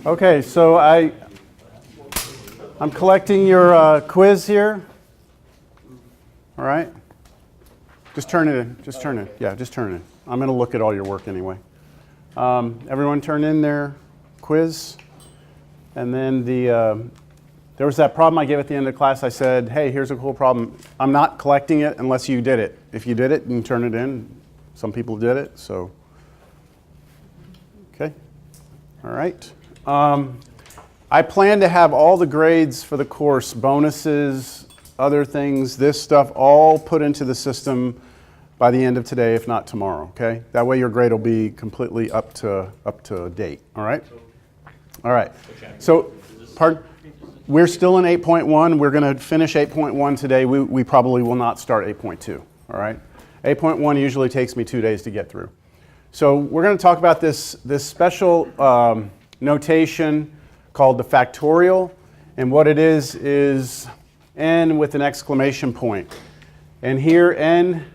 Okay, so I'm collecting your quiz here. All right. Just turn it in. Just turn it. Yeah, just turn it in. I'm going to look at all your work anyway. Everyone turn in their quiz. And then there was that problem I gave at the end of the class. I said, hey, here's a cool problem. I'm not collecting it unless you did it. If you did it, you can turn it in. Some people did it, so. Okay. All right. I plan to have all the grades for the course, bonuses, other things, this stuff, all put into the system by the end of today, if not tomorrow, okay? That way your grade will be completely up to date, all right? All right. So, we're still in 8.1. We're going to finish 8.1 today. We probably will not start 8.2, all right? 8.1 usually takes me 2 days to get through. So we're going to talk about this special notation called the factorial, and what it is n with an exclamation point. And here n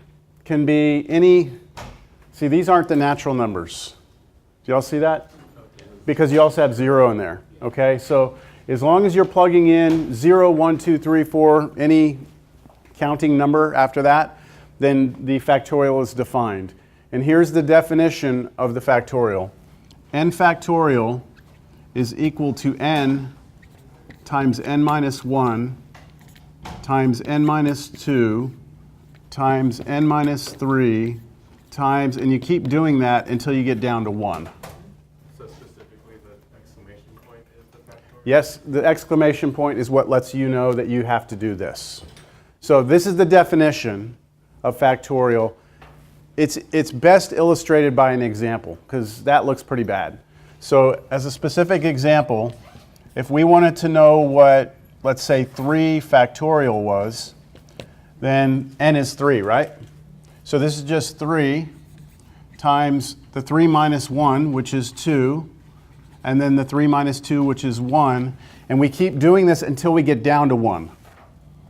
can be any, see these aren't the natural numbers. Do y'all see that? Because you also have 0 in there, okay? So as long as you're plugging in 0, 1, 2, 3, 4, any counting number after that, then the factorial is defined. And here's the definition of the factorial. N factorial is equal to n times n minus 1 times n minus 2 times n minus 3 times, and you keep doing that until you get down to 1. So specifically the exclamation point is the factorial? Yes, the exclamation point is what lets you know that you have to do this. So this is the definition of factorial. It's best illustrated by an example, because that looks pretty bad. So as a specific example, if we wanted to know what, let's say, 3 factorial was, then n is 3, right? So this is just 3 times the 3 minus 1, which is 2, and then the 3 minus 2, which is 1. And we keep doing this until we get down to 1,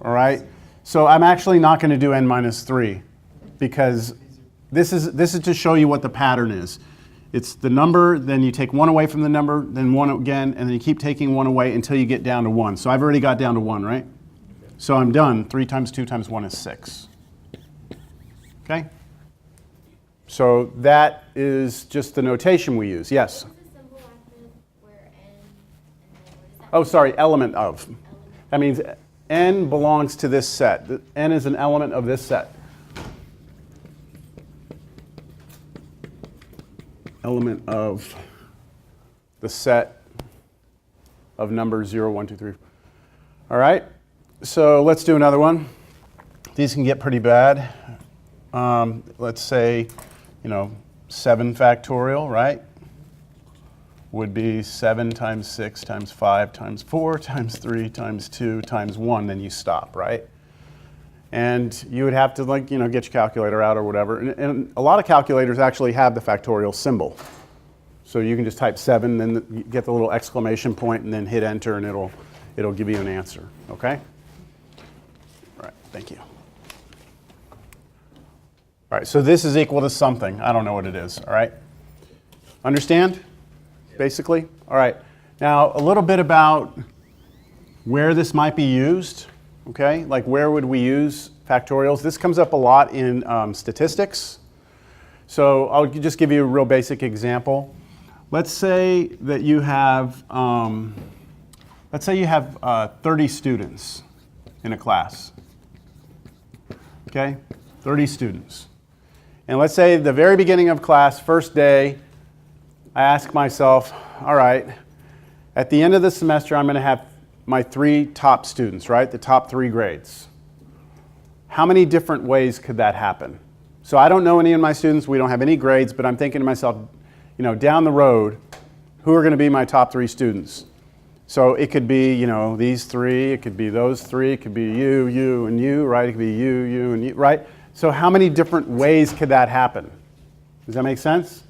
all right? So I'm actually not going to do n minus 3, because this is to show you what the pattern is. It's the number, then you take 1 away from the number, then 1 again, and then you keep taking 1 away until you get down to 1. So I've already got down to 1, right? So I'm done. 3 times 2 times 1 is 6. Okay? So that is just the notation we use. Yes? What's the symbol after where n, and then what is that? Oh, sorry, element of. That means n belongs to this set. N is an element of this set. Element of the set of numbers 0, 1, 2, 3. All right, so let's do another one. These can get pretty bad. Let's say, 7 factorial, right? Would be 7 times 6 times 5 times 4 times 3 times 2 times 1, then you stop, right? And you would have to get your calculator out or whatever. And a lot of calculators actually have the factorial symbol. So you can just type 7, then you get the little exclamation point, and then hit enter, and it'll give you an answer. Okay? All right, thank you. All right, so this is equal to something. I don't know what it is, all right? Understand, basically? All right, now a little bit about where this might be used. Okay, like where would we use factorials? This comes up a lot in statistics. So I'll just give you a real basic example. Let's say that you have, 30 students in a class. Okay, 30 students. And let's say the very beginning of class, first day, I ask myself, all right, at the end of the semester, I'm going to have my 3 top students, right? The top 3 grades. How many different ways could that happen? So I don't know any of my students. We don't have any grades, but I'm thinking to myself, down the road, who are going to be my top 3 students? So it could be, these 3. It could be those 3. It could be you, and you, right? It could be you, and you, right? So how many different ways could that happen? Does that make sense?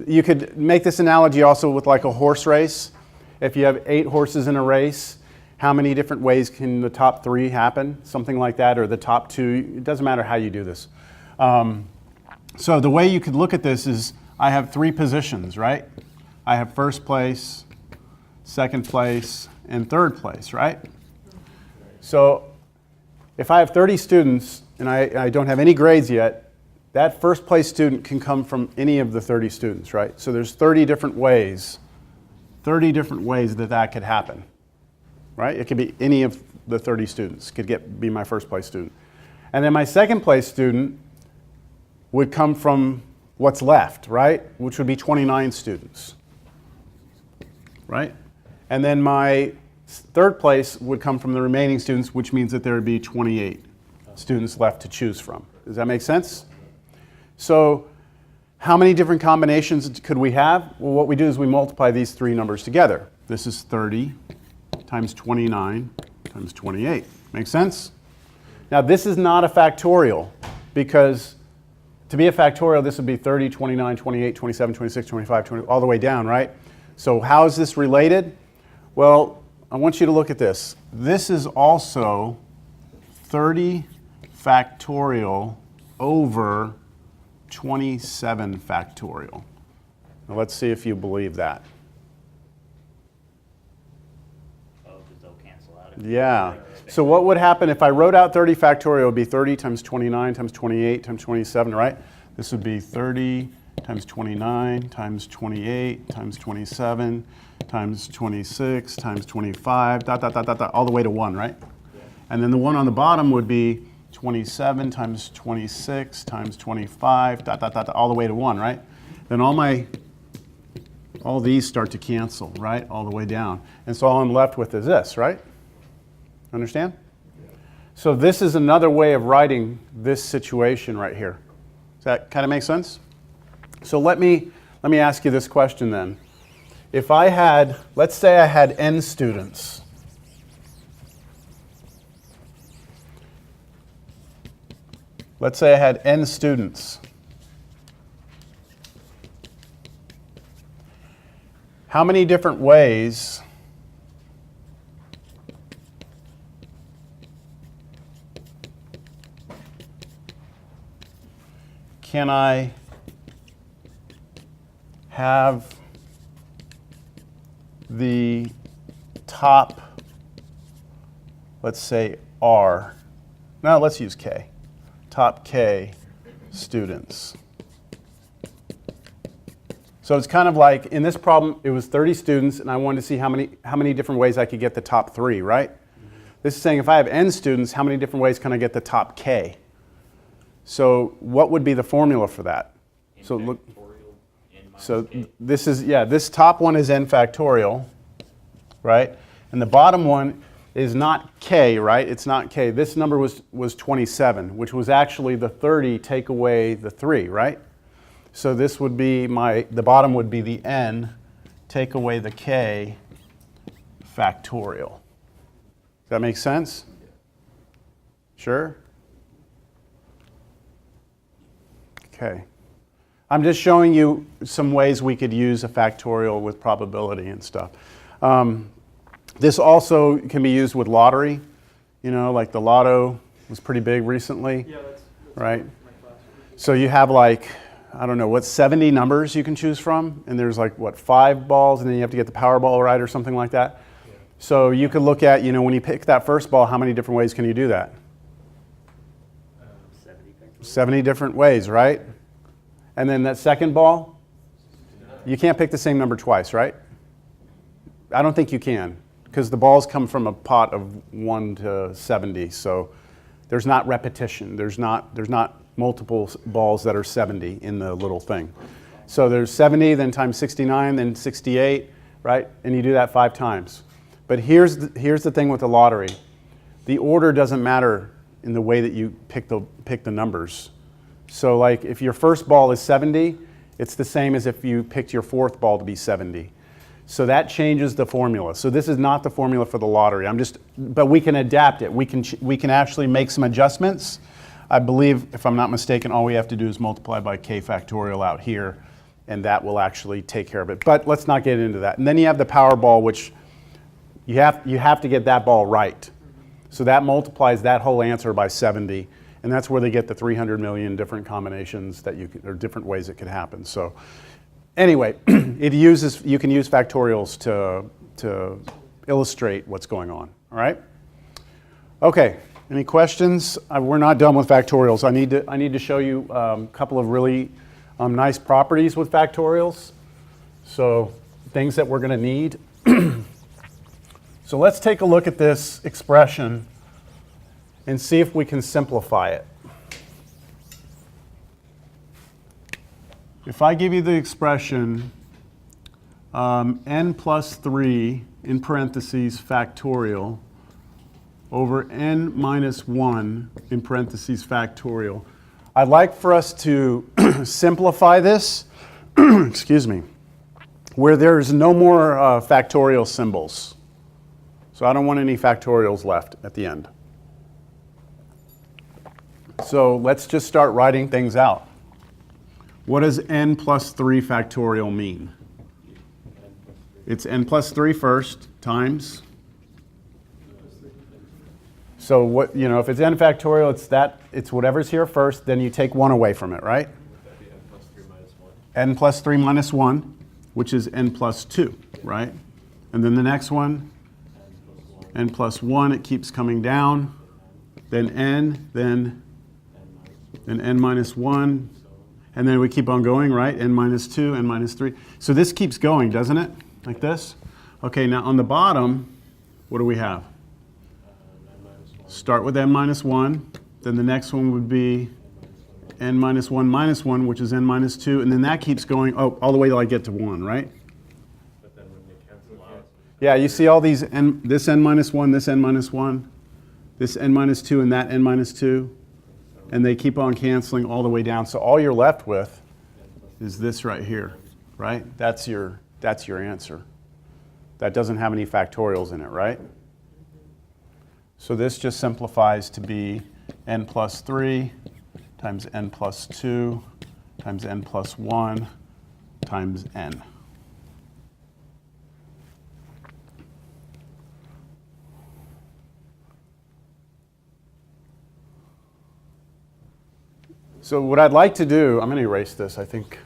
You could make this analogy also with like a horse race. If you have 8 horses in a race, how many different ways can the top 3 happen? Something like that, or the top 2. It doesn't matter how you do this. So the way you could look at this is I have 3 positions, right? I have first place, second place, and third place, right? So if I have 30 students and I don't have any grades yet, that first place student can come from any of the 30 students, right? So there's 30 different ways that that could happen, right? It could be any of the 30 students could be my first place student. And then my second place student would come from what's left, right? Which would be 29 students, right? And then my third place would come from the remaining students, which means that there would be 28 students left to choose from. Does that make sense? So how many different combinations could we have? Well, what we do is we multiply these three numbers together. This is 30 times 29 times 28. Make sense? Now this is not a factorial, because to be a factorial, this would be 30, 29, 28, 27, 26, 25, 20, all the way down, right? So how is this related? Well, I want you to look at this. This is also 30 factorial over 27 factorial. Now let's see if you believe that. Oh, because they'll cancel out. Yeah. So what would happen if I wrote out 30 factorial? It would be 30 times 29 times 28 times 27, right? This would be 30 times 29 times 28 times 27 times 26 times 25, all the way to 1, right? Yeah. And then the one on the bottom would be 27 times 26 times 25, all the way to 1, right? Then all these start to cancel, right? All the way down. And so all I'm left with is this, right? Understand? Yeah. So this is another way of writing this situation right here. Does that kind of make sense? So let me ask you this question then. If I had, let's say I had n students. Let's say I had n students. How many different ways can I have the top, let's say R, no, let's use K, top K students? So it's kind of like, in this problem, it was 30 students, and I wanted to see how many different ways I could get the top 3, right? Mm-hmm. This is saying if I have n students, how many different ways can I get the top K? So what would be the formula for that? So look. So this is, this top one is n factorial, right? And the bottom one is not k, right? It's not k. This number was 27, which was actually the 30 take away the 3, right? So this would be the bottom would be the n take away the k factorial. Does that make sense? Sure? Okay. I'm just showing you some ways we could use a factorial with probability and stuff. This also can be used with lottery. You know, like the lotto was pretty big recently. Yeah, that's right? my class. So you have like, I don't know, what, 70 numbers you can choose from? And there's like, what, 5 balls, and then you have to get the Powerball right or something like that? Yeah. So you could look at, when you pick that first ball, how many different ways can you do that? 70 different ways, right? And then that second ball, you can't pick the same number twice, right? I don't think you can, because the balls come from a pot of 1 to 70, so there's not repetition. There's not multiple balls that are 70 in the little thing. So there's 70, then times 69, then 68, right? And you do that 5 times. But here's the thing with the lottery. The order doesn't matter in the way that you pick the numbers. So like if your first ball is 70, it's the same as if you picked your fourth ball to be 70. So that changes the formula. So this is not the formula for the lottery. But we can adapt it. We can actually make some adjustments. I believe, if I'm not mistaken, all we have to do is multiply by k factorial out here, and that will actually take care of it. But let's not get into that. And then you have the Powerball, which you have to get that ball right. So that multiplies that whole answer by 70. And that's where they get the 300 million different combinations or different ways it could happen. So anyway, you can use factorials to illustrate what's going on. All right? Okay, any questions? We're not done with factorials. I need to show you a couple of really nice properties with factorials. So things that we're going to need. So let's take a look at this expression and see if we can simplify it. If I give you the expression n plus 3 in parentheses factorial over n minus 1 in parentheses factorial, I'd like for us to simplify this, excuse me, where there's no more factorial symbols. So I don't want any factorials left at the end. So let's just start writing things out. What does n plus 3 factorial mean? It's n plus 3 first times. So what, you know, if it's n factorial, it's whatever's here first, then you take 1 away from it, right? That'd be n plus 3 minus 1. N plus 3 minus 1, which is n plus 2, right? And then the next one, n plus 1, it keeps coming down. Then n, then n minus 1. And then we keep on going, right? N minus 2, n minus 3. So this keeps going, doesn't it? Like this? Okay, now on the bottom, what do we have? Start with n minus 1. Then the next one would be n minus 1, which is n minus 2. And then that keeps going all the way till I get to 1, right? But then when they cancel out, Yeah, you see all these, this n minus 1, this n minus 1, this n minus 2, and that n minus 2. And they keep on canceling all the way down. So all you're left with is this right here, right? That's your answer. That doesn't have any factorials in it, right? So this just simplifies to be n plus 3 times n plus 2 times n plus 1 times n. So what I'd like to do, I'm going to erase this. I think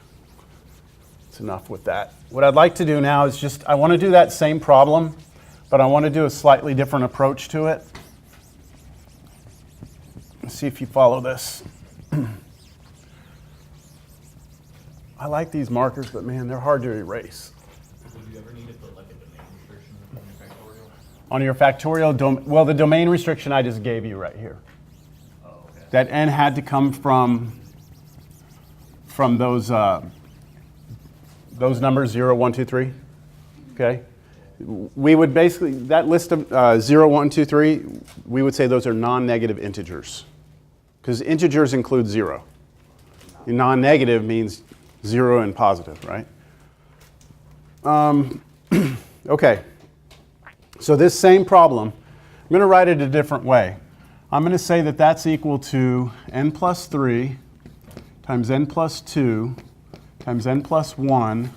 it's enough with that. What I'd like to do now is just, I want to do that same problem, but I want to do a slightly different approach to it. Let's see if you follow this. I like these markers, but man, they're hard to erase. Would you ever need to put like a domain restriction on your factorial? On your factorial, well, the domain restriction I just gave you right here. That n had to come from those numbers 0, 1, 2, 3. Okay, we would basically, that list of 0, 1, 2, 3, we would say those are non-negative integers, because integers include 0. Non-negative means 0 and positive, right? Okay, so this same problem, I'm going to write it a different way. I'm going to say that that's equal to n plus 3 times n plus 2 times n plus 1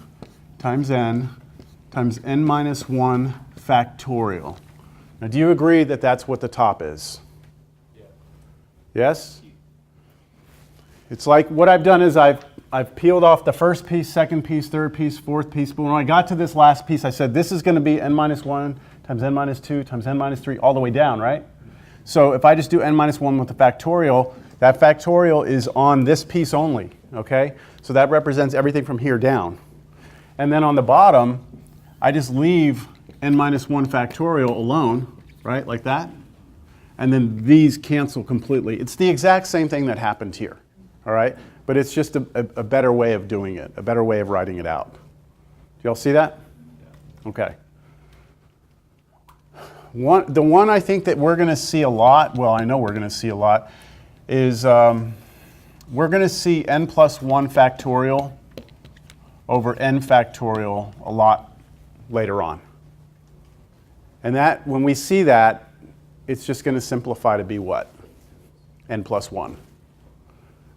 times n minus 1 factorial. Now, do you agree that that's what the top is? yeah. Yes? It's like what I've done is I've peeled off the first piece, second piece, third piece, fourth piece. But when I got to this last piece, I said this is going to be n minus 1 times n minus 2 times n minus 3 all the way down, right? So if I just do n minus 1 with the factorial, that factorial is on this piece only, okay? So that represents everything from here down. And then on the bottom, I just leave n minus 1 factorial alone, right, like that. And then these cancel completely. It's the exact same thing that happened here, all right? But it's just a better way of doing it, a better way of writing it out. Do y'all see that? Okay. The one I think that we're going to see a lot, well, I know we're going to see a lot, is we're going to see n plus 1 factorial over n factorial a lot later on. And that, when we see that, it's just going to simplify to be what? N plus 1.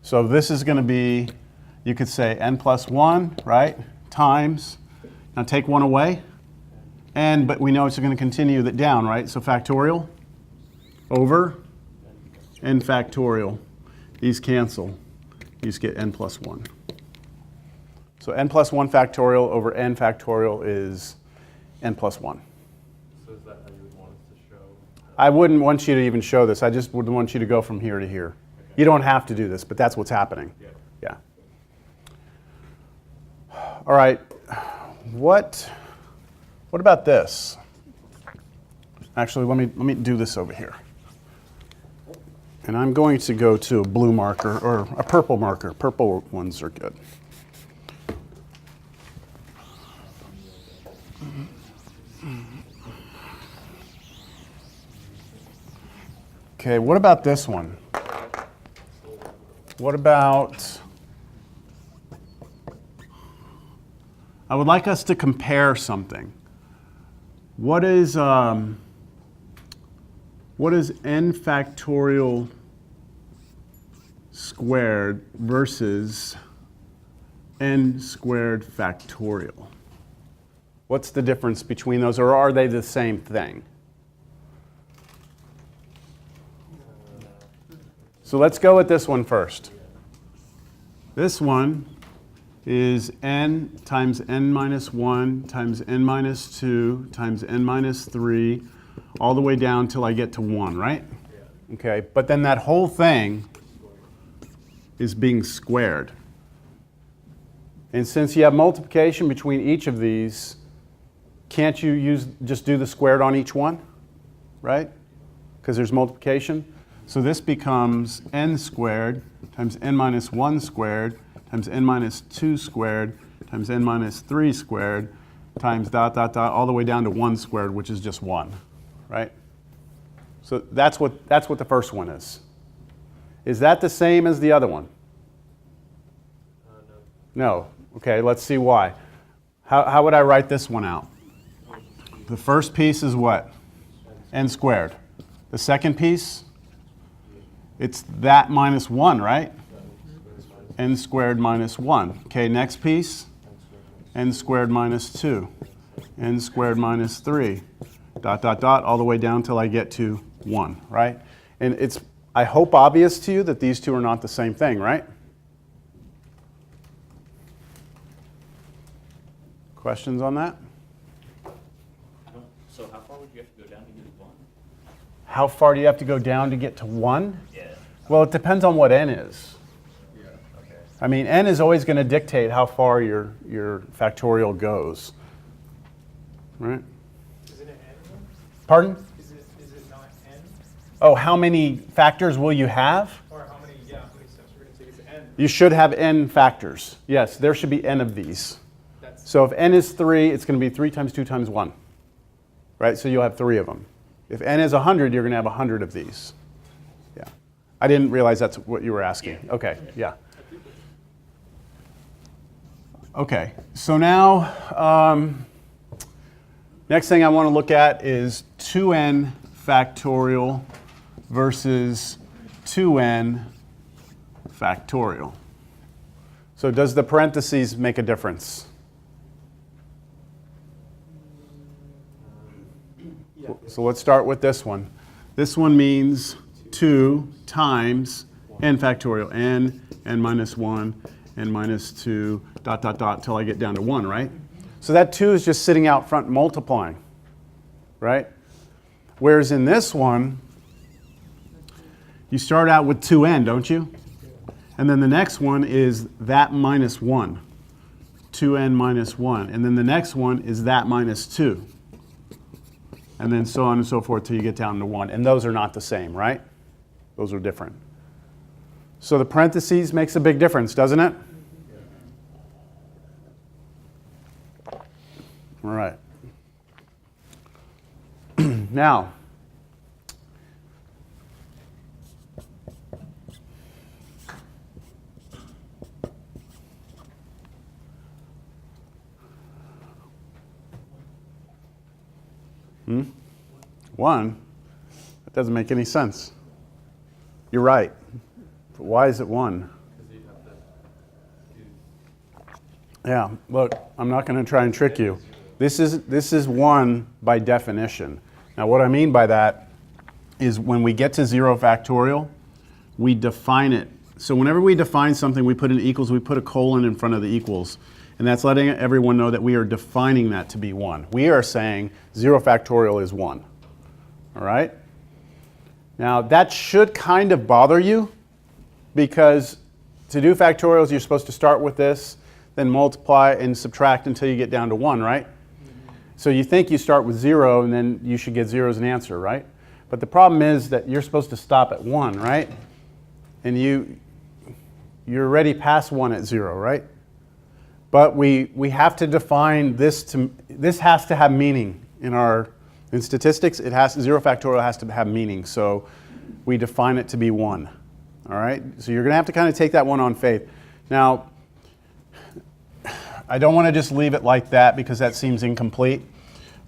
So this is going to be, you could say n plus 1, right, times, now take 1 away. But we know it's going to continue that down, right? So factorial over n factorial. These cancel. You just get n plus 1. So n plus 1 factorial over n factorial is n plus 1. So is that how you would want us to show? I wouldn't want you to even show this. I just would want you to go from here to here. You don't have to do this, but that's what's happening. Yeah. Yeah. All right. What about this? Actually, let me do this over here. And I'm going to go to a blue marker or a purple marker. Purple ones are good. Okay, what about this one? What about, I would like us to compare something. What is n factorial squared versus n squared factorial? What's the difference between those, or are they the same thing? So let's go with this one first. This one is n times n minus 1 times n minus 2 times n minus 3, all the way down till I get to 1, right? Yeah. Okay, but then that whole thing is being squared. And since you have multiplication between each of these, can't you just do the squared on each one, right? Because there's multiplication. So this becomes n squared times n minus 1 squared times n minus 2 squared times n minus 3 squared times dot, dot, dot, all the way down to 1 squared, which is just 1, right? So that's what the first one is. Is that the same as the other one? No. Okay, let's see why. How would I write this one out? The first piece is what? N squared. The second piece? It's that minus 1, right? N squared minus 1. Okay, next piece? N squared minus 2. N squared minus 3. Dot, dot, dot, all the way down till I get to 1, right? And it's, I hope, obvious to you that these two are not the same thing, right? Questions on that? So how far would you have to go down to get to 1? How far do you have to go down to get to 1? Yeah. Well, it depends on what n is. Yeah, okay. I mean, n is always going to dictate how far your factorial goes, right? Is it an n? Pardon? Is it not n? Oh, how many factors will you have? Or how many steps we're going to take? It's n. You should have n factors. Yes, there should be n of these. So if n is 3, it's going to be 3 times 2 times 1, right? So you'll have 3 of them. If n is 100, you're going to have 100 of these. Yeah. I didn't realize that's what you were asking. Okay, yeah. Okay, so now, next thing I want to look at is 2n factorial versus 2n factorial. So does the parentheses make a difference? So let's start with this one. This one means 2 times n factorial, n minus 1, n minus 2, dot, dot, dot, till I get down to 1, right? So that 2 is just sitting out front multiplying, right? Whereas in this one, you start out with 2n, don't you? And then the next one is that minus 1, 2n minus 1. And then the next one is that minus 2. And then so on and so forth till you get down to 1. And those are not the same, right? Those are different. So the parentheses makes a big difference, doesn't it? All right. Now, one? That doesn't make any sense. You're right. But why is it 1? Because you have to do. Yeah, look, I'm not going to try and trick you. This is 1 by definition. Now what I mean by that is when we get to 0 factorial, we define it. So whenever we define something, we put an equals, we put a colon in front of the equals. And that's letting everyone know that we are defining that to be 1. We are saying 0 factorial is 1. All right? Now, that should kind of bother you, because to do factorials, you're supposed to start with this, then multiply and subtract until you get down to 1, right? So you think you start with 0, and then you should get 0 as an answer, right? But the problem is that you're supposed to stop at 1, right? And you're already past 1 at 0, right? But we have to define this this has to have meaning in statistics. 0 factorial has to have meaning, so we define it to be 1. All right? So you're going to have to kind of take that one on faith. Now, I don't want to just leave it like that because that seems incomplete.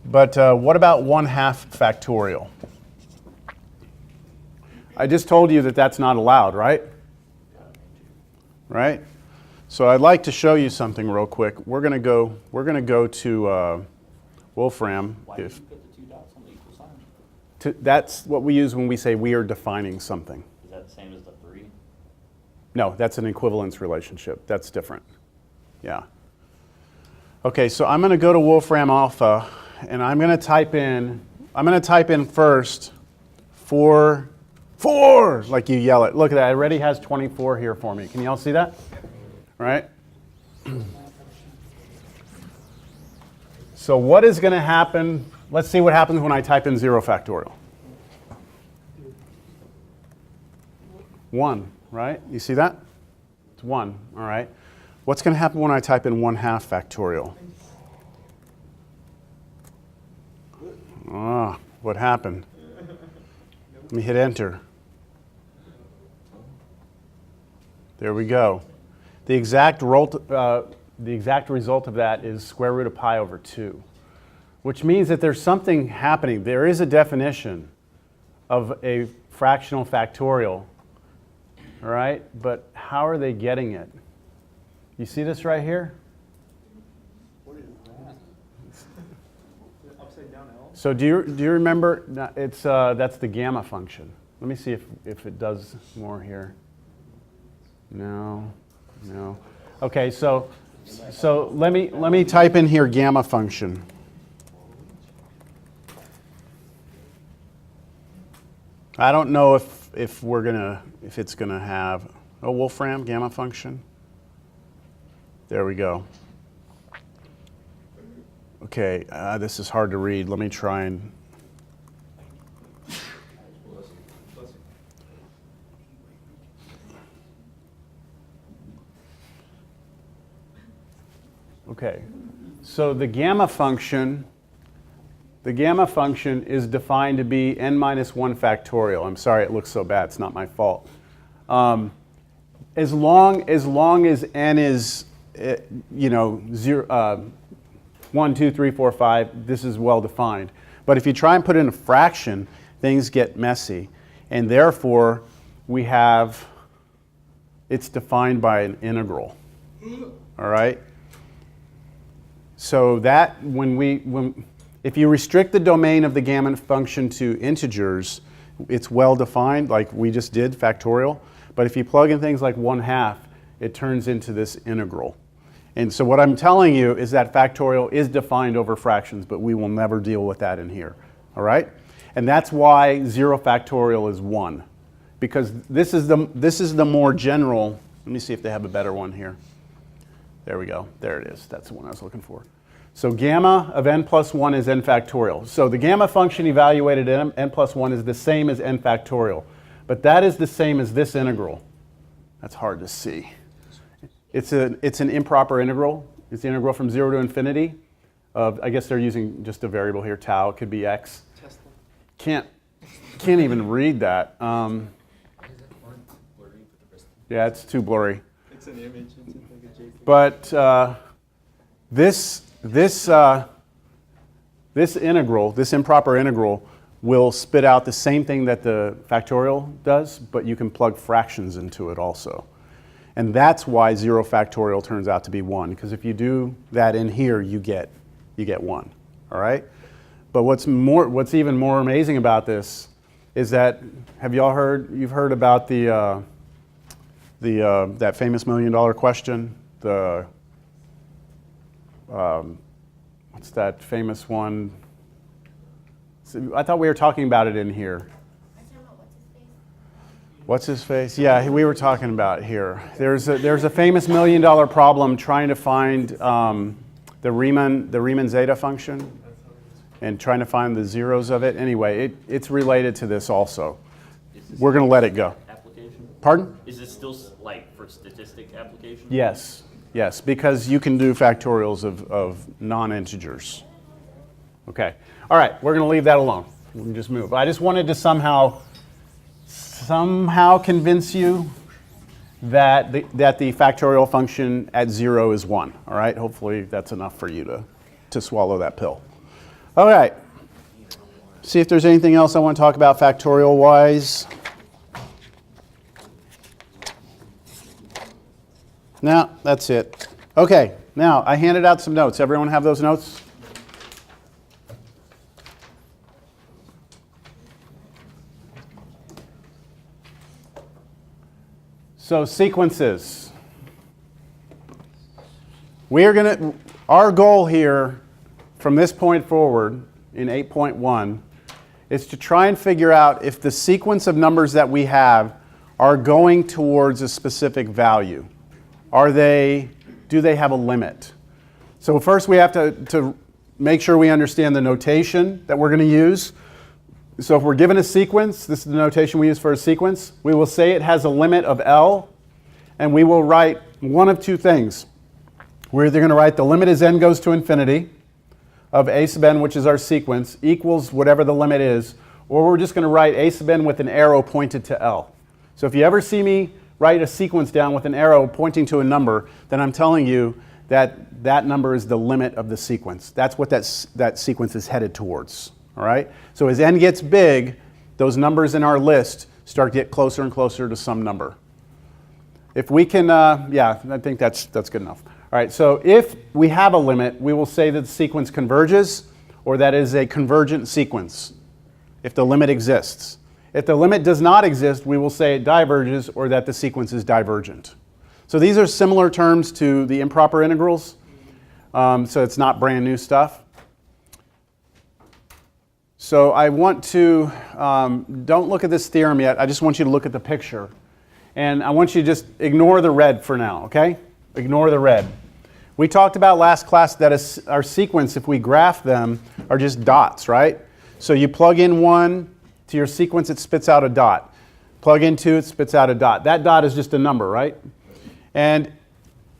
But what about 1/2 factorial? I just told you that that's not allowed, right? Right? So I'd like to show you something real quick. We're going to go to Wolfram. Why did you put the 2 dots on the equal sign? That's what we use when we say we are defining something. Is that the same as the 3? No, that's an equivalence relationship. That's different. Yeah. Okay, so I'm going to go to Wolfram Alpha, and I'm going to type in first 4, like you yell it. Look at that, it already has 24 here for me. Can you all see that? Right? So what is going to happen? Let's see what happens when I type in 0 factorial. 1, right? You see that? It's 1, all right. What's going to happen when I type in 1/2 factorial? What happened? Let me hit enter. There we go. The exact result of that is square root of pi over 2, which means that there's something happening. There is a definition of a fractional factorial, all right? But how are they getting it? You see this right here? What is that? The upside down L? So do you remember? No, it's that's the gamma function. Let me see if it does more here. No. Okay, so let me type in here gamma function. I don't know if it's gonna have Wolfram gamma function. There we go. Okay, this is hard to read. Let me try and. Okay, so the gamma function is defined to be n minus 1 factorial. I'm sorry it looks so bad. It's not my fault. As long as n is 1, 2, 3, 4, 5, this is well defined. But if you try and put in a fraction, things get messy, and therefore it's defined by an integral. All right. So that if you restrict the domain of the gamma function to integers, it's well defined, like we just did, factorial. But if you plug in things like 1/2, it turns into this integral. And so what I'm telling you is that factorial is defined over fractions, but we will never deal with that in here. All right? And that's why 0 factorial is 1, because this is the more general. Let me see if they have a better one here. There we go. There it is. That's the one I was looking for. So gamma of n plus 1 is n factorial. So the gamma function evaluated at n plus 1 is the same as n factorial. But that is the same as this integral. That's hard to see. It's an improper integral. It's the integral from 0 to infinity of, I guess they're using just a variable here, tau. It could be x. Can't even read that. Yeah, it's too blurry. It's an image. It's like a JPEG. But this integral, this improper integral, will spit out the same thing that the factorial does, but you can plug fractions into it also. And that's why 0 factorial turns out to be 1, because if you do that in here, you get 1. All right? But what's even more amazing about this is that, you've heard about that famous $1 million question, the what's that famous one? I thought we were talking about it in here. Are you talking about what's his face? What's his face? Yeah, we were talking about it here. There's a famous $1 million problem trying to find the Riemann zeta function and trying to find the zeros of it. Anyway, it's related to this also. We're going to let it go. Application? Pardon? Is this still like for statistic application? Yes, yes, because you can do factorials of non-integers. Okay, all right, we're going to leave that alone. We can just move. I just wanted to somehow convince you that the factorial function at 0 is 1. All right, hopefully that's enough for you to swallow that pill. All right, see if there's anything else I want to talk about factorial-wise. No, that's it. Okay, now I handed out some notes. Everyone have those notes? So sequences. Our goal here from this point forward in 8.1 is to try and figure out if the sequence of numbers that we have are going towards a specific value. Do they have a limit? So first we have to make sure we understand the notation that we're going to use. So if we're given a sequence, this is the notation we use for a sequence, we will say it has a limit of L, and we will write one of two things. We're either going to write the limit as n goes to infinity of a sub n, which is our sequence, equals whatever the limit is, or we're just going to write a sub n with an arrow pointed to L. So if you ever see me write a sequence down with an arrow pointing to a number, then I'm telling you that that number is the limit of the sequence. That's what that sequence is headed towards. All right? So as n gets big, those numbers in our list start to get closer and closer to some number. If we can, yeah, I think that's good enough. All right, so if we have a limit, we will say that the sequence converges, or that is a convergent sequence, if the limit exists. If the limit does not exist, we will say it diverges, or that the sequence is divergent. So these are similar terms to the improper integrals, so it's not brand new stuff. So I want to, don't look at this theorem yet, I just want you to look at the picture. And I want you to just ignore the red for now, okay? Ignore the red. We talked about last class that our sequence, if we graph them, are just dots, right? So you plug in 1 to your sequence, it spits out a dot. Plug in 2, it spits out a dot. That dot is just a number, right? And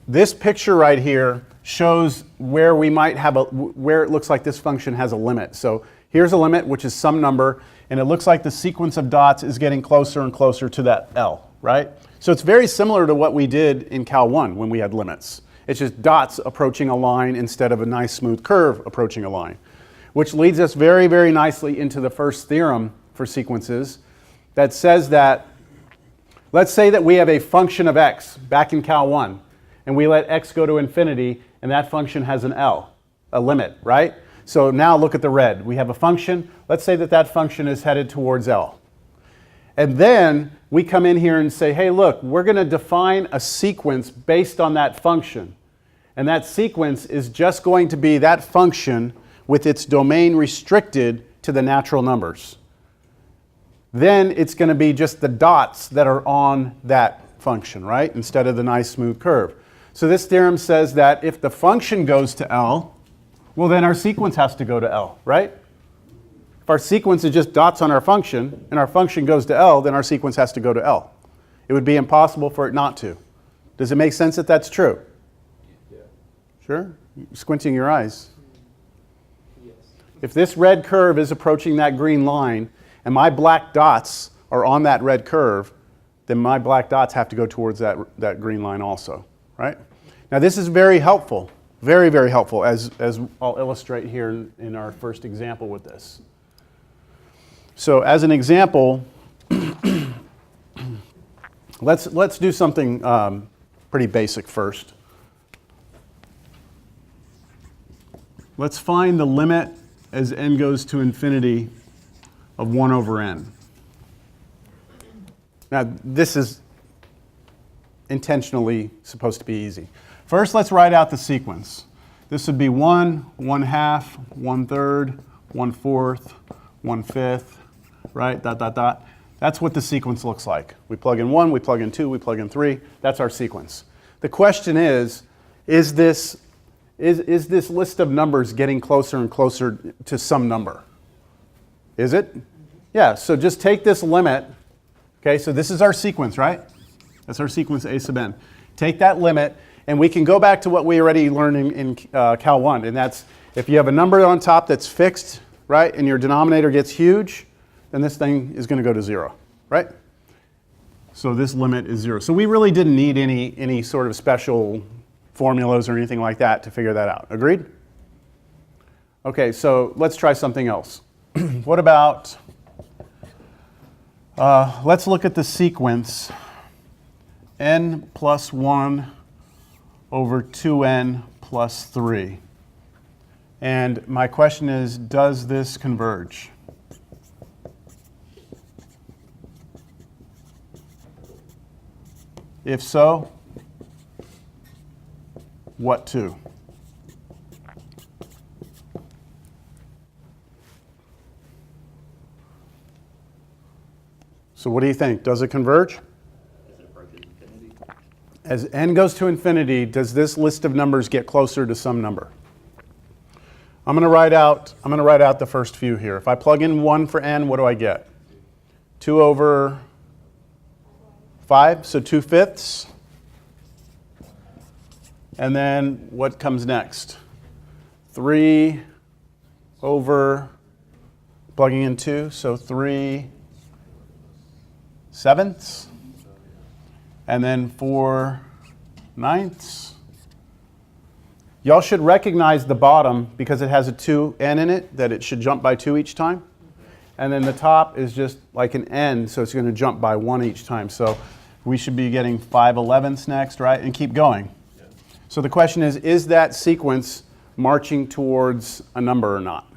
this picture right here shows where we might have where it looks like this function has a limit. So here's a limit, which is some number, and it looks like the sequence of dots is getting closer and closer to that L, right? So it's very similar to what we did in Cal 1 when we had limits. It's just dots approaching a line instead of a nice smooth curve approaching a line, which leads us very, very nicely into the first theorem for sequences that says that, let's say that we have a function of x back in Cal 1, and we let x go to infinity, and that function has an L, a limit, right? So now look at the red. We have a function. Let's say that that function is headed towards L. And then we come in here and say, hey, look, we're going to define a sequence based on that function. And that sequence is just going to be that function with its domain restricted to the natural numbers. Then it's going to be just the dots that are on that function, right? Instead of the nice smooth curve. So this theorem says that if the function goes to L, well, then our sequence has to go to L, right? If our sequence is just dots on our function, and our function goes to L, then our sequence has to go to L. It would be impossible for it not to. Does it make sense that that's true? Yeah. Sure? Squinting your eyes. Yes. If this red curve is approaching that green line, and my black dots are on that red curve, then my black dots have to go towards that green line also, right? Now this is very helpful, very, very helpful, as I'll illustrate here in our first example with this. So as an example, let's do something pretty basic first. Let's find the limit as n goes to infinity of 1 over n. Now this is intentionally supposed to be easy. First, let's write out the sequence. This would be 1, 1/2, 1/3, 1/4, 1/5, right? Dot, dot, dot. That's what the sequence looks like. We plug in 1, we plug in 2, we plug in 3. That's our sequence. The question is this list of numbers getting closer and closer to some number? Is it? Yeah, so just take this limit. Okay, so this is our sequence, right? That's our sequence A sub n. Take that limit, and we can go back to what we already learned in Cal 1, and that's if you have a number on top that's fixed, right, and your denominator gets huge, then this thing is going to go to 0, right? So this limit is 0. So we really didn't need any sort of special formulas or anything like that to figure that out. Agreed? Okay, so let's try something else. What about, let's look at the sequence n plus 1 over 2n plus 3. And my question is, does this converge? If so, what to? So what do you think? Does it converge? As it approaches infinity. As n goes to infinity, does this list of numbers get closer to some number? I'm going to write out the first few here. If I plug in 1 for n, what do I get? 2 over 5, so 2/5. And then what comes next? 3 over, plugging in 2, so 3/7. And then 4/9. Y'all should recognize the bottom because it has a 2n in it, that it should jump by 2 each time. And then the top is just like an n, so it's going to jump by 1 each time. So we should be getting 5/11 next, right? And keep going. Yeah. So the question is that sequence marching towards a number or not?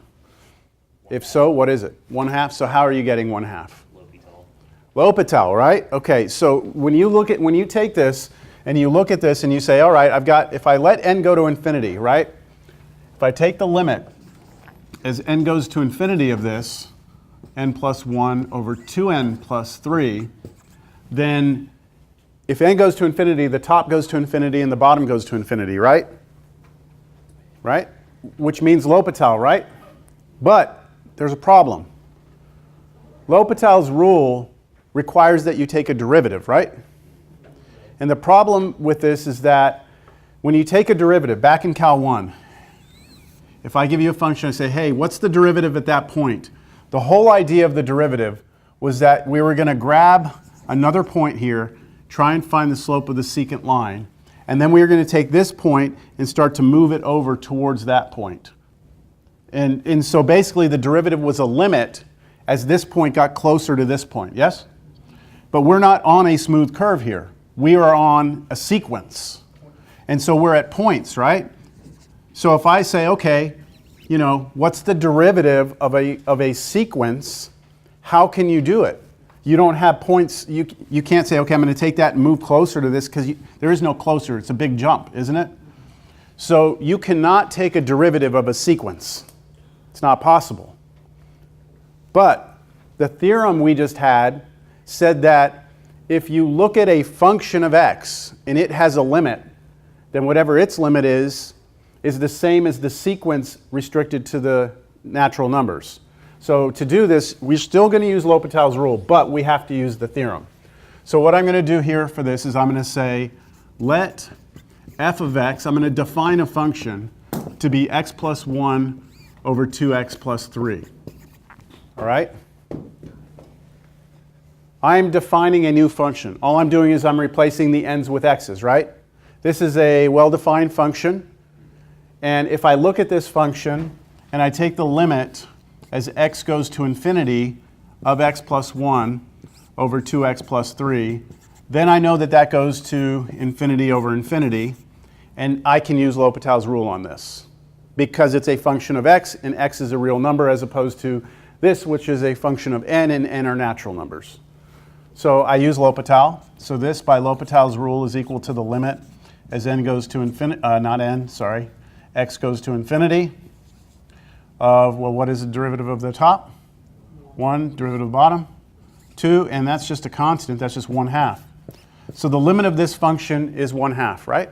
If so, what is it? 1/2. So how are you getting 1/2? L'Hopital. L'Hopital, right? Okay, so when you take this and you look at this and you say, all right, I've got, if I let n go to infinity, right? If I take the limit as n goes to infinity of this, n plus 1 over 2n plus 3, then if n goes to infinity, the top goes to infinity and the bottom goes to infinity, right? Right? Which means L'Hopital, right? But there's a problem. L'Hopital's rule requires that you take a derivative, right? And the problem with this is that when you take a derivative, back in Cal 1, if I give you a function, I say, hey, what's the derivative at that point? The whole idea of the derivative was that we were going to grab another point here, try and find the slope of the secant line, and then we were going to take this point and start to move it over towards that point. And so basically the derivative was a limit as this point got closer to this point, yes? But we're not on a smooth curve here. We are on a sequence. And so we're at points, right? So if I say, okay, you know, what's the derivative of a sequence? How can you do it? You don't have points. You can't say, okay, I'm going to take that and move closer to this because there is no closer. It's a big jump, isn't it? So you cannot take a derivative of a sequence. It's not possible. But the theorem we just had said that if you look at a function of x and it has a limit, then whatever its limit is the same as the sequence restricted to the natural numbers. So to do this, we're still going to use L'Hopital's rule, but we have to use the theorem. So what I'm going to do here for this is I'm going to say let f of x, I'm going to define a function to be x plus 1 over 2x plus 3. All right? I'm defining a new function. All I'm doing is I'm replacing the n's with x's, right? This is a well-defined function. And if I look at this function and I take the limit as x goes to infinity of x plus 1 over 2x plus 3, then I know that that goes to infinity over infinity. And I can use L'Hopital's rule on this because it's a function of x and x is a real number as opposed to this, which is a function of n, and n are natural numbers. So I use L'Hopital. So this by L'Hopital's rule is equal to the limit as n goes to infinity, not n, sorry, x goes to infinity of, well, what is the derivative of the top? 1, derivative of the bottom, 2, and that's just a constant, that's just 1/2. So the limit of this function is 1/2, right?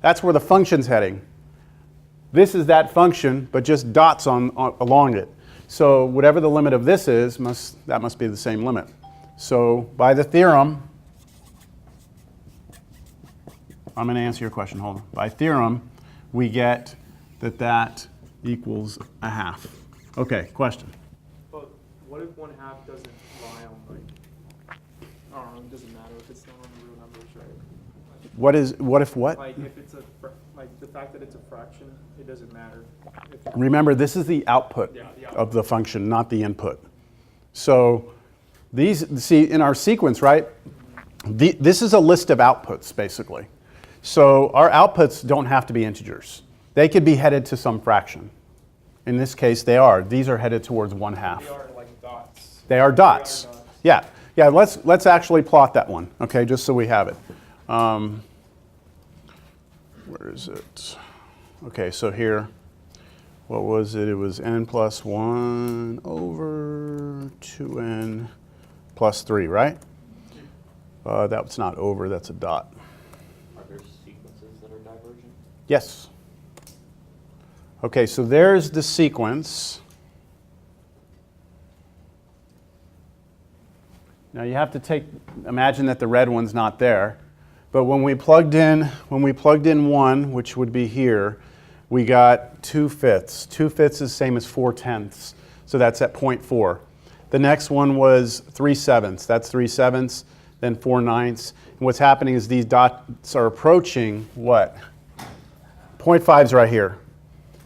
That's where the function's heading. This is that function, but just dots along it. So whatever the limit of this is, that must be the same limit. So by the theorem, I'm going to answer your question, hold on. By theorem, we get that that equals 1/2. Okay, question. But what if 1/2 doesn't lie on, like, I don't know, it doesn't matter if it's not on the real numbers, right? What if what? Like, if it's like, the fact that it's a fraction, it doesn't matter. Remember, this is the output Yeah, the of the function, not the input. So these, see, in our sequence, right, this is a list of outputs, basically. So our outputs don't have to be integers. They could be headed to some fraction. In this case, they are. These are headed towards 1/2. They are like dots. They are dots. Yeah, yeah. Let's actually plot that one, okay, just so we have it. Where is it? Okay, so here, what was it? It was n plus 1 over 2n plus 3, right? That's not over, that's a dot. Are there sequences that are divergent? Yes. Okay, so there's the sequence. Now you have to imagine that the red one's not there. But when we plugged in 1, which would be here, we got 2/5. 2/5 is the same as 4/10. So that's at 0.4. The next one was 3/7. That's 3/7, then 4/9. And what's happening is these dots are approaching what? 0.5's right here.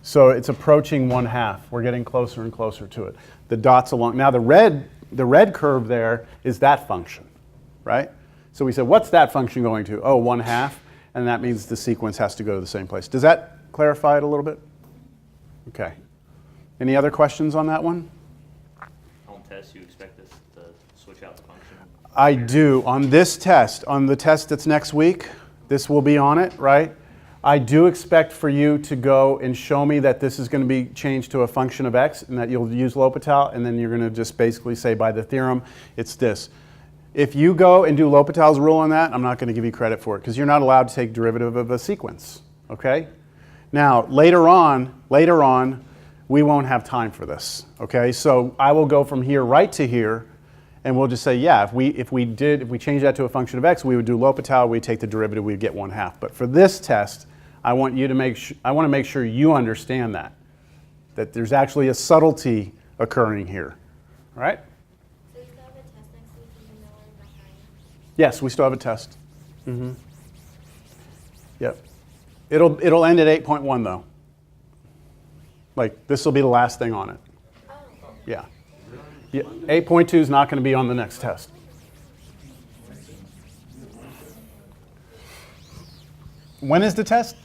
So it's approaching 1/2. We're getting closer and closer to it. The dots along. Now the red curve there is that function, right? So we said, what's that function going to? Oh, 1/2, and that means the sequence has to go to the same place. Does that clarify it a little bit? Okay. Any other questions on that one? On tests, you expect us to switch out the function? I do. On this test, on the test that's next week, this will be on it, right? I do expect for you to go and show me that this is going to be changed to a function of x and that you'll use L'Hopital, and then you're going to just basically say by the theorem, it's this. If you go and do L'Hopital's rule on that, I'm not going to give you credit for it because you're not allowed to take derivative of a sequence, okay? Now, later on, we won't have time for this, okay? So I will go from here right to here, and we'll just say, yeah, if we change that to a function of x, we would do L'Hopital, we'd take the derivative, we'd get 1/2. But for this test, I want to make sure you understand that there's actually a subtlety occurring here, all right? So you still have a test next week even though we're behind? Yes, we still have a test. Mm-hmm. Yep. It'll end at 8.1 though. Like this will be the last thing on it. Oh. Yeah. 8.2 is not going to be on the next test. When is the test?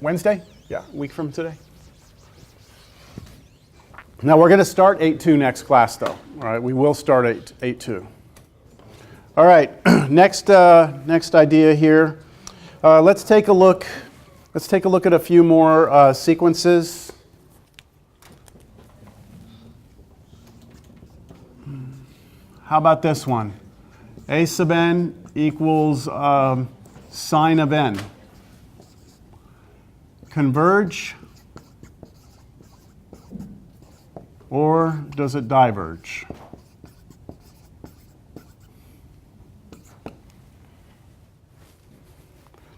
Wednesday? Yeah, a week from today. Now we're going to start 8.2 next class though. All right, we will start 8.2. All right, next idea here. Let's take a look at a few more sequences. How about this one? A sub n equals sine of n. Converge, or does it diverge?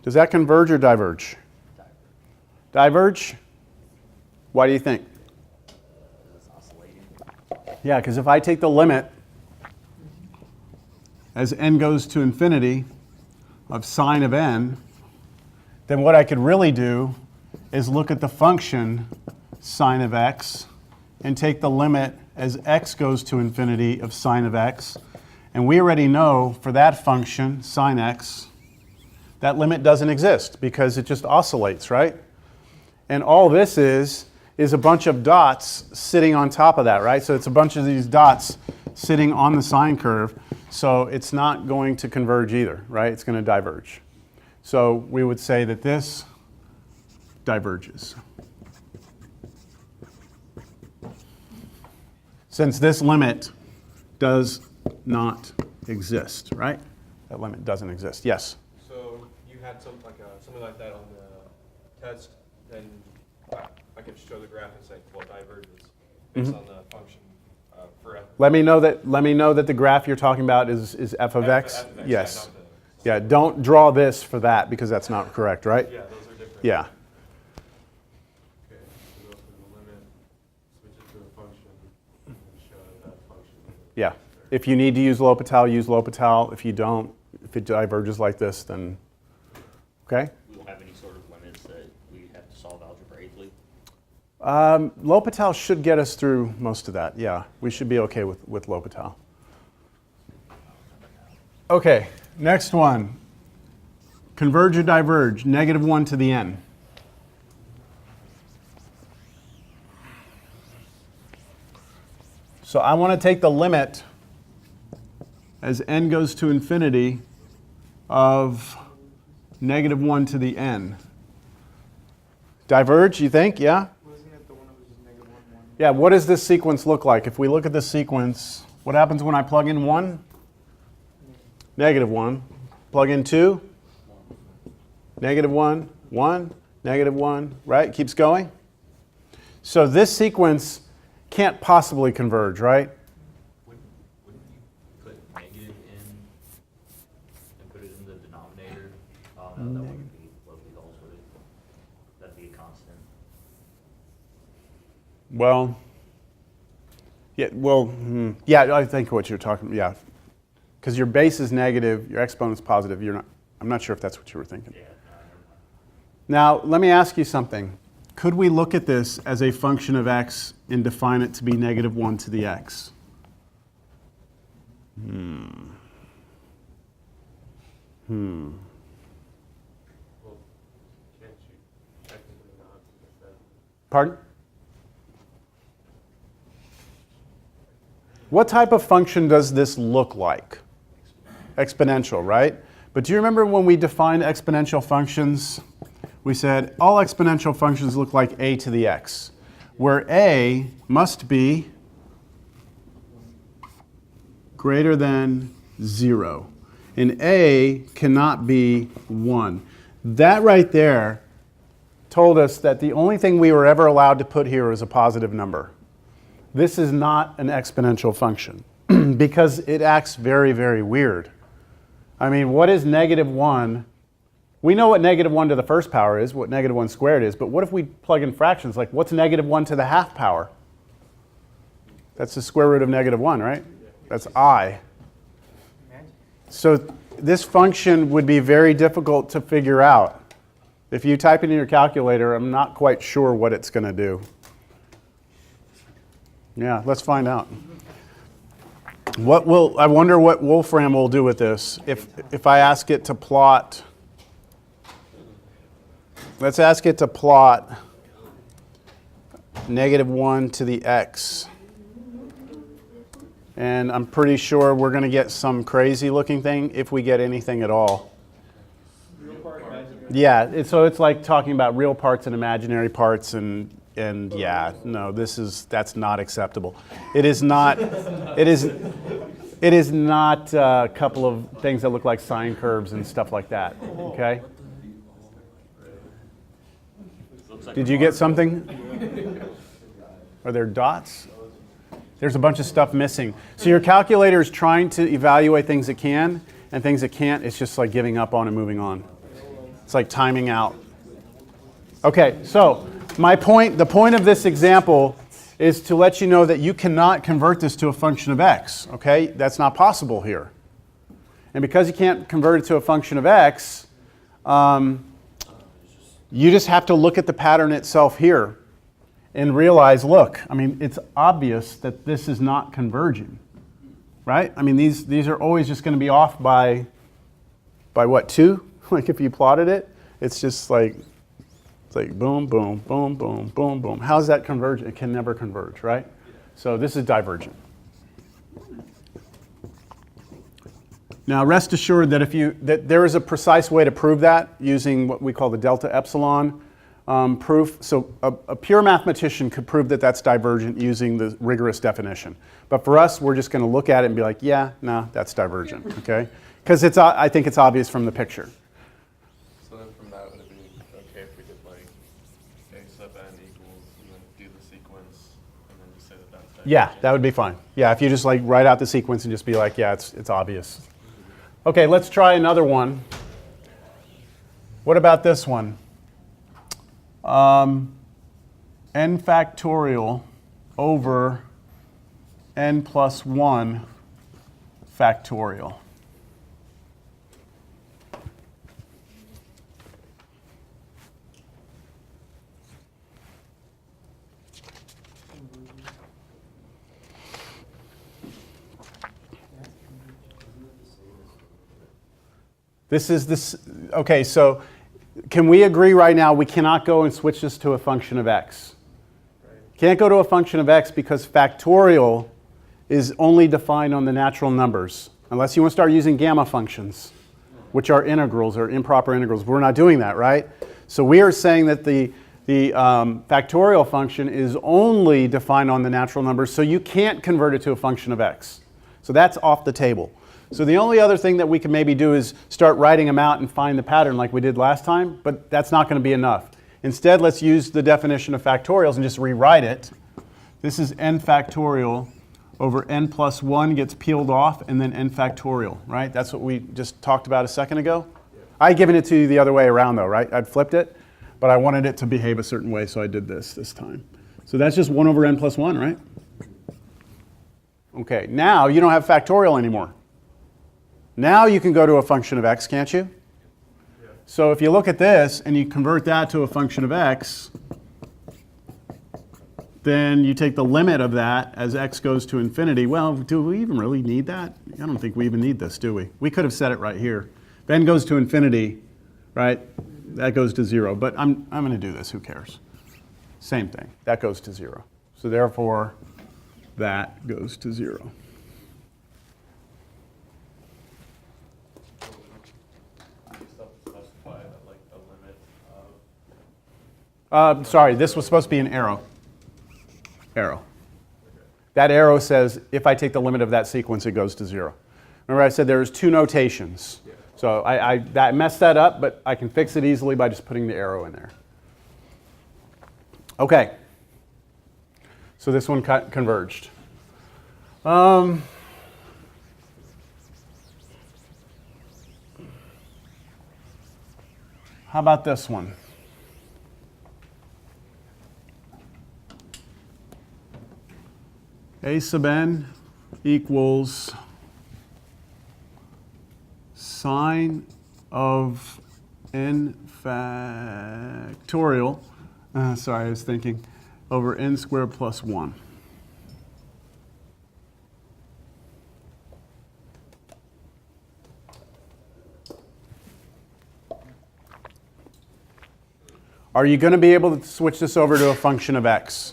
Does that converge or diverge? Diverge? Why do you think? It's oscillating. Yeah, because if I take the limit as n goes to infinity of sine of n, then what I could really do is look at the function sine of x and take the limit as x goes to infinity of sine of x. And we already know for that function, sine x, that limit doesn't exist because it just oscillates, right? And all this is a bunch of dots sitting on top of that, right? So it's a bunch of these dots sitting on the sine curve. So it's not going to converge either, right? It's going to diverge. So we would say that this diverges. Since this limit does not exist, right? That limit doesn't exist. Yes? So you had something like that on the test, then I could show the graph and say, well, diverges based on the function for f. Let me know that the graph you're talking about is f of x. F of x, Yes. yeah, Yeah, don't draw this for that because that's not correct, right? yeah, those are different. Yeah. Okay, so go for the limit, switch it to a function, and show that function. Yeah. If you need to use L'Hopital, use L'Hopital. If you don't, if it diverges like this, then, okay? We don't have any sort of limits that we have to solve algebraically. L'Hopital should get us through most of that. Yeah, we should be okay with L'Hopital. Okay, next one. Converge or diverge, -1 to the n. So I want to take the limit as n goes to infinity of -1 to the n. Diverge, you think? Yeah? Wasn't it the one that was just -1, 1? Yeah, what does this sequence look like? If we look at the sequence, what happens when I plug in 1? -1. Plug in 2? -1, 1, -1, right? Keeps going. So this sequence can't possibly converge, right? Wouldn't you put negative in and put it in the denominator? Oh, no, that wouldn't be L'Hopital's, would it? That'd be a constant. Well, yeah, I think what you're talking, yeah. Because your base is negative, your exponent's positive, I'm not sure if that's what you were thinking. Yeah, never mind. Now, let me ask you something. Could we look at this as a function of x and define it to be -1 to the x? Well, can't you technically not, because that, Pardon? What type of function does this look like? Exponential, right? But do you remember when we defined exponential functions? We said all exponential functions look like a to the x, where a must be greater than 0, and a cannot be 1. That right there told us that the only thing we were ever allowed to put here is a positive number. This is not an exponential function because it acts very, very weird. I mean, what is -1? We know what -1 to the first power is, what -1 squared is, but what if we plug in fractions? Like, what's -1 to the half power? That's the square root of -1, right? That's I. So this function would be very difficult to figure out. If you type it in your calculator, I'm not quite sure what it's going to do. Yeah, let's find out. I wonder what Wolfram will do with this. If I ask it to plot, let's ask it to plot -1 to the x. And I'm pretty sure we're going to get some crazy looking thing if we get anything at all. Yeah, so it's like talking about real parts and imaginary parts, and yeah, no, that's not acceptable. It is not. It is not a couple of things that look like sine curves and stuff like that. Okay. Did you get something? Are there dots? There's a bunch of stuff missing. So your calculator is trying to evaluate things it can, and things it can't, it's just like giving up on and moving on. It's like timing out. Okay, so the point of this example is to let you know that you cannot convert this to a function of x, okay? That's not possible here. And because you can't convert it to a function of x, you just have to look at the pattern itself here and realize, look, I mean, it's obvious that this is not converging, right? I mean, these are always just going to be off by what, 2? Like if you plotted it, it's just like, it's like boom, boom, boom, boom, boom, boom. How does that converge? It can never converge, right? So this is divergent. Now rest assured that that there is a precise way to prove that using what we call the delta epsilon. proof. So a pure mathematician could prove that that's divergent using the rigorous definition. But for us, we're just going to look at it and be like, yeah, no, that's divergent, okay? Because I think it's obvious from the picture. So then from that, would it be okay if we did like a sub n equals, and then do the sequence, and then just say that that's divergent? Yeah, that would be fine. Yeah, if you just like write out the sequence and just be like, yeah, it's obvious. Okay, let's try another one. What about this one? N factorial over n plus 1 factorial. This is this, okay, so can we agree right now we cannot go and switch this to a function of x? Can't go to a function of x because factorial is only defined on the natural numbers, unless you want to start using gamma functions, which are integrals or improper integrals. We're not doing that, right? So we are saying that the factorial function is only defined on the natural numbers, so you can't convert it to a function of x. So that's off the table. So the only other thing that we can maybe do is start writing them out and find the pattern like we did last time, but that's not going to be enough. Instead, let's use the definition of factorials and just rewrite it. This is n factorial over n plus 1 gets peeled off, and then n factorial, right? That's what we just talked about a second ago. I'd given it to you the other way around though, right? I'd flipped it, but I wanted it to behave a certain way, so I did this time. So that's just 1 over n plus 1, right? Okay, now you don't have factorial anymore. Now you can go to a function of x, can't you? Yeah. So if you look at this and you convert that to a function of x, then you take the limit of that as x goes to infinity. Well, do we even really need that? I don't think we even need this, do we? We could have set it right here. If n goes to infinity, right, that goes to 0. But I'm going to do this. Who cares? Same thing. That goes to 0. So therefore, that goes to 0. Sorry, this was supposed to be an arrow. Arrow. That arrow says if I take the limit of that sequence, it goes to 0. Remember I said there's 2 notations. So I messed that up, but I can fix it easily by just putting the arrow in there. Okay. So this one converged. How about this one? A sub n equals sine of n factorial, sorry, I was thinking, over n squared plus 1. Are you going to be able to switch this over to a function of x?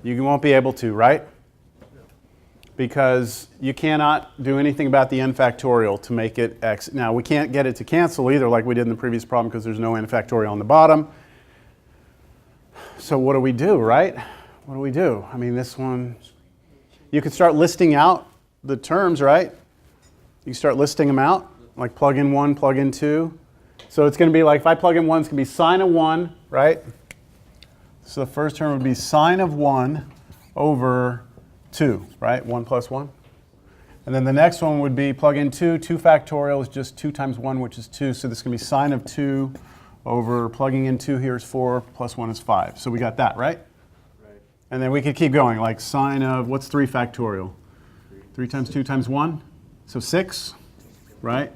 You won't be able to, right? Because you cannot do anything about the n factorial to make it x. Now, we can't get it to cancel either like we did in the previous problem because there's no n factorial on the bottom. So what do we do, right? What do we do? I mean, this one, you could start listing out the terms, right? You start listing them out, like plug in 1, plug in 2. So it's going to be like, if I plug in 1, it's going to be sine of 1, right? So the first term would be sine of 1 over 2, right? 1 plus 1. And then the next one would be plug in 2. 2 factorial is just 2 times 1, which is 2. So this is going to be sine of 2 over plugging in 2 here is 4, plus 1 is 5. So we got that, right? Right. And then we could keep going, like sine of, what's 3 factorial? 3 times 2 times 1, so 6, right?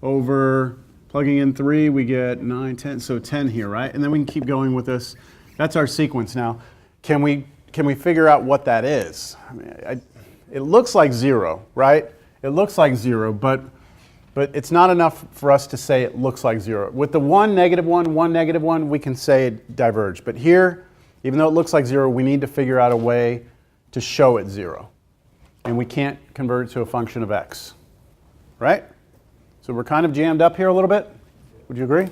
Over plugging in 3, we get 9, 10, so 10 here, right? And then we can keep going with this. That's our sequence now. Can we figure out what that is? I mean, it looks like 0, right? It looks like 0, but it's not enough for us to say it looks like 0. With the 1, negative 1, 1, negative 1, we can say it diverged. But here, even though it looks like 0, we need to figure out a way to show it 0. And we can't convert it to a function of x, right? So we're kind of jammed up here a little bit. Would you agree?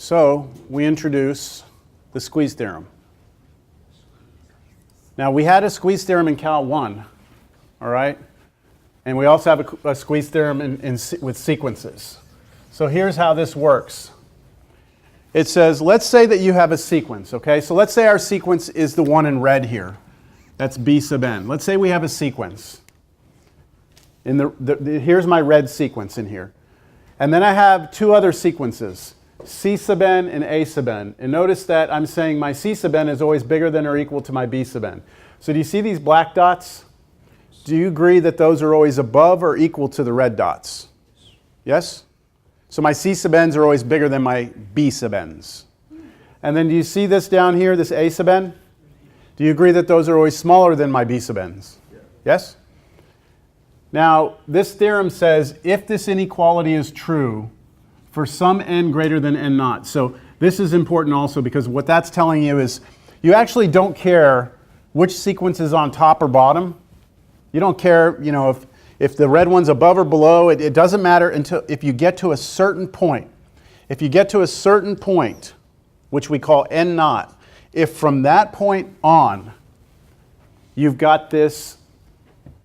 So we introduce the squeeze theorem. Now we had a squeeze theorem in Cal 1, all right? And we also have a squeeze theorem with sequences. So here's how this works. It says, let's say that you have a sequence, okay? So let's say our sequence is the one in red here. That's B sub n. Let's say we have a sequence. Here's my red sequence in here. And then I have two other sequences, C sub n and A sub n. And notice that I'm saying my C sub n is always bigger than or equal to my B sub n. So do you see these black dots? Do you agree that those are always above or equal to the red dots? Yes? So my C sub n's are always bigger than my B sub n's. And then do you see this down here, this A sub n? Do you agree that those are always smaller than my B sub n's? Yeah. Yes? Now, this theorem says if this inequality is true for some n greater than n naught. So this is important also because what that's telling you is you actually don't care which sequence is on top or bottom. You don't care, you know, if the red one's above or below. It doesn't matter until if you get to a certain point. If you get to a certain point, which we call n naught, if from that point on you've got this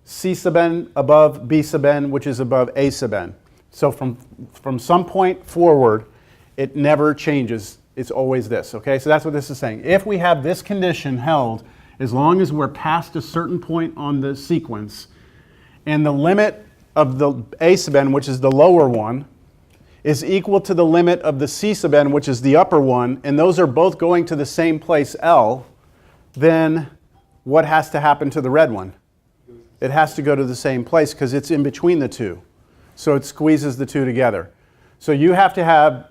C sub n above B sub n, which is above A sub n. So from some point forward, it never changes. It's always this, okay? So that's what this is saying. If we have this condition held, as long as we're past a certain point on the sequence, and the limit of the A sub n, which is the lower one, is equal to the limit of the C sub n, which is the upper one, and those are both going to the same place, L, then what has to happen to the red one? It has to go to the same place because it's in between the two. So it squeezes the two together. So you have to have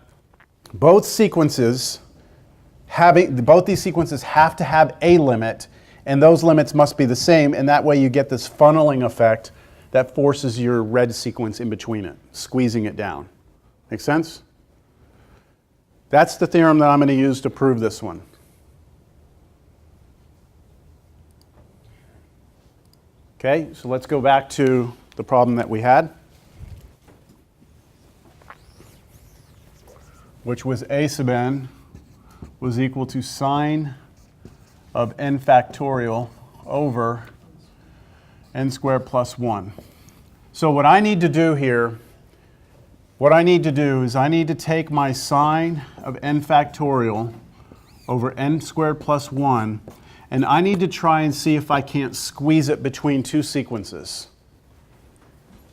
both sequences both these sequences have to have a limit, and those limits must be the same, and that way you get this funneling effect that forces your red sequence in between it, squeezing it down. Make sense? That's the theorem that I'm going to use to prove this one. Okay, so let's go back to the problem that we had, which was A sub n was equal to sine of n factorial over n squared plus 1. So what I need to do here, I need to take my sine of n factorial over n squared plus 1, and I need to try and see if I can't squeeze it between two sequences.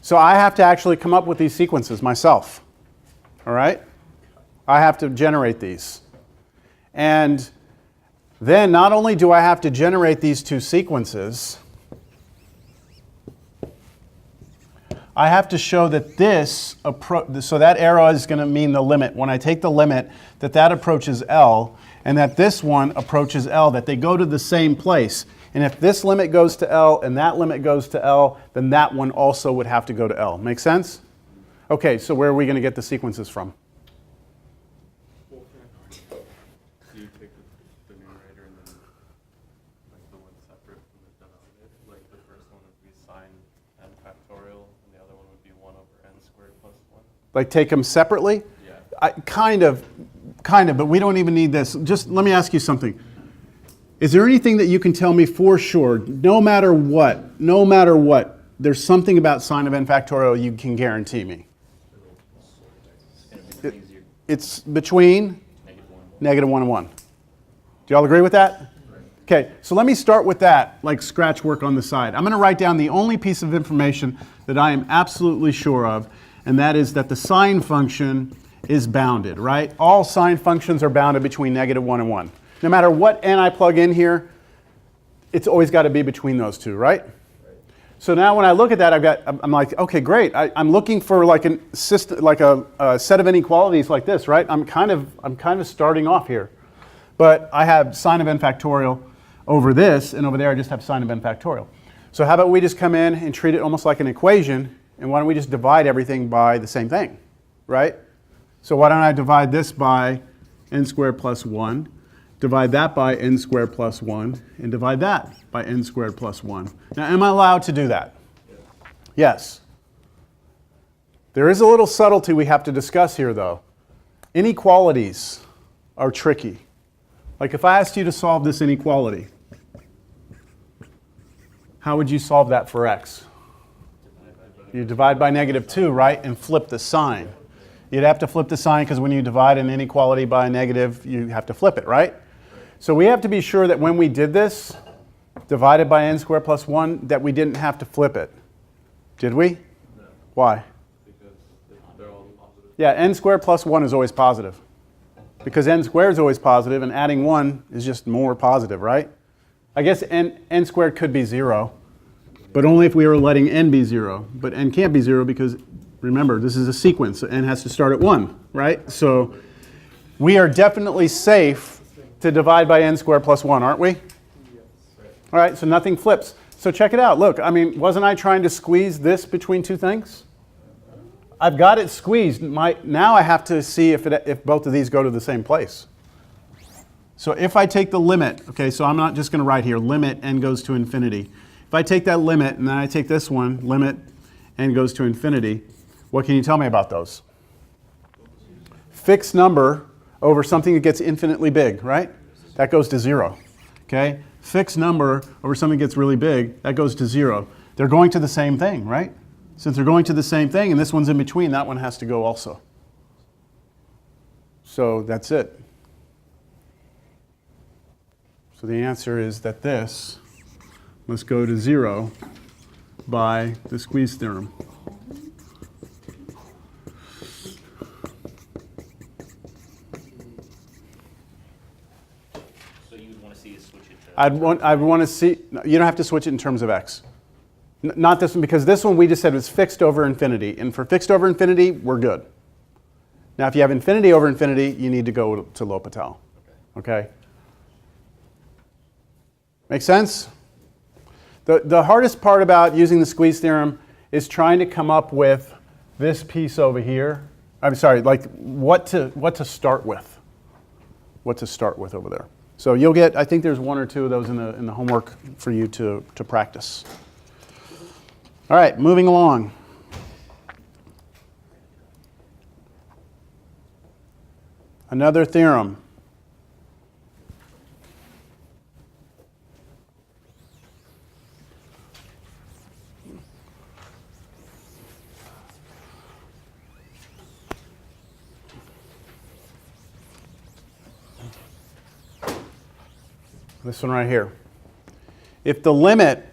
So I have to actually come up with these sequences myself, all right? I have to generate these. And then not only do I have to generate these two sequences, I have to show that this, so that arrow is going to mean the limit. When I take the limit, that approaches L, and that this one approaches L, that they go to the same place. And if this limit goes to L and that limit goes to L, then that one also would have to go to L. Make sense? Okay, so where are we going to get the sequences from? Do you take the numerator and then like the one separate from the denominator? Like the first one would be sine n factorial, and the other one would be 1 over n squared plus 1? Like take them separately? Yeah. Kind of, but we don't even need this. Just let me ask you something. Is there anything that you can tell me for sure, no matter what, there's something about sine of n factorial you can guarantee me? It's between -1 and 1. Do you all agree with that? Okay, so let me start with that, like scratch work on the side. I'm going to write down the only piece of information that I am absolutely sure of, and that is that the sine function is bounded, right? All sine functions are bounded between -1 and 1. No matter what n I plug in here, it's always got to be between those two, right? So now when I look at that, I'm like, okay, great. I'm looking for like a set of inequalities like this, right? I'm kind of starting off here. But I have sine of n factorial over this, and over there I just have sine of n factorial. So how about we just come in and treat it almost like an equation, and why don't we just divide everything by the same thing, right? So why don't I divide this by n squared plus 1, divide that by n squared plus 1, and divide that by n squared plus 1. Now, am I allowed to do that? Yes. There is a little subtlety we have to discuss here, though. Inequalities are tricky. Like if I asked you to solve this inequality, how would you solve that for x? You divide by -2, right, and flip the sign. You'd have to flip the sign because when you divide an inequality by a negative, you have to flip it, right? So we have to be sure that when we did this, divided by n squared plus 1, that we didn't have to flip it. Did we? No, Why? because they're all positive. Yeah, n squared plus 1 is always positive. Because n squared is always positive, and adding 1 is just more positive, right? I guess n squared could be 0, but only if we were letting n be 0. But n can't be 0 because, remember, this is a sequence, so n has to start at 1, right? So we are definitely safe to divide by n squared plus 1, aren't we? Yes. All right, so nothing flips. So check it out. Look, I mean, wasn't I trying to squeeze this between two things? I've got it squeezed. Now I have to see if both of these go to the same place. So if I take the limit, okay, so I'm not just going to write here, limit n goes to infinity. If I take that limit and then I take this one, limit n goes to infinity, what can you tell me about those? Fixed number over something that gets infinitely big, right? That goes to 0, okay? Fixed number over something that gets really big, that goes to 0. They're going to the same thing, right? Since they're going to the same thing and this one's in between, that one has to go also. So that's it. So the answer is that this must go to 0 by the squeeze theorem. So you would want to see us switch it to. I'd want to see, no, you don't have to switch it in terms of x. Not this one, because this one we just said was fixed over infinity. And for fixed over infinity, we're good. Now, if you have infinity over infinity, you need to go to L'Hopital. Okay? Make sense? The hardest part about using the squeeze theorem is trying to come up with this piece over here. I'm sorry, like what to start with. What to start with over there. So you'll get, I think there's one or two of those in the homework for you to practice. All right, moving along. Another theorem. This one right here. If the limit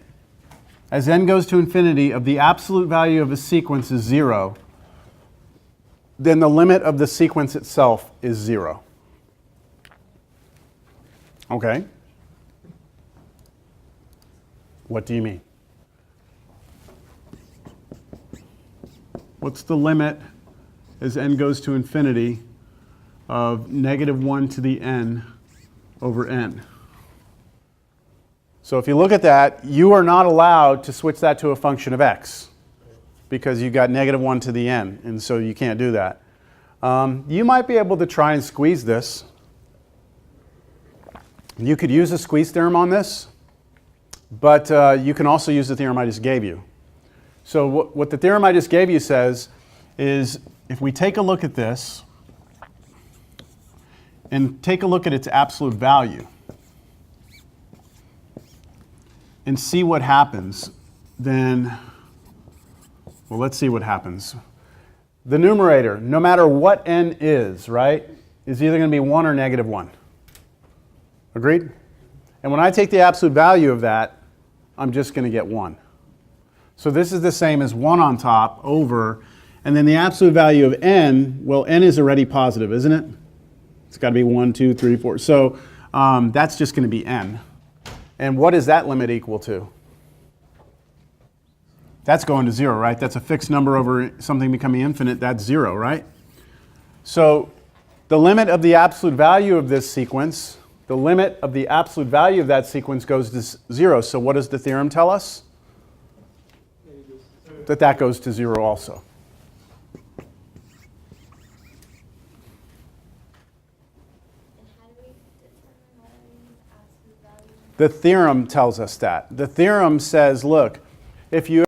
as n goes to infinity of the absolute value of a sequence is 0, then the limit of the sequence itself is 0. Okay? What do you mean? What's the limit as n goes to infinity of -1 to the n over n? So if you look at that, you are not allowed to switch that to a function of x because you got -1 to the n, and so you can't do that. You might be able to try and squeeze this. You could use a squeeze theorem on this, but you can also use the theorem I just gave you. So what the theorem I just gave you says is if we take a look at this and take a look at its absolute value, and see what happens, then, well, let's see what happens. The numerator, no matter what n is, right, is either going to be 1 or -1. Agreed? And when I take the absolute value of that, I'm just going to get 1. So this is the same as 1 on top over, and then the absolute value of n, well, n is already positive, isn't it? It's got to be 1, 2, 3, 4. So that's just going to be n. And what is that limit equal to? That's going to 0, right? That's a fixed number over something becoming infinite. That's 0, right? So the limit of the absolute value of this sequence, the limit of the absolute value of that sequence goes to 0. So what does the theorem tell us? That goes to 0 also. The theorem tells us that. The theorem says, look, if you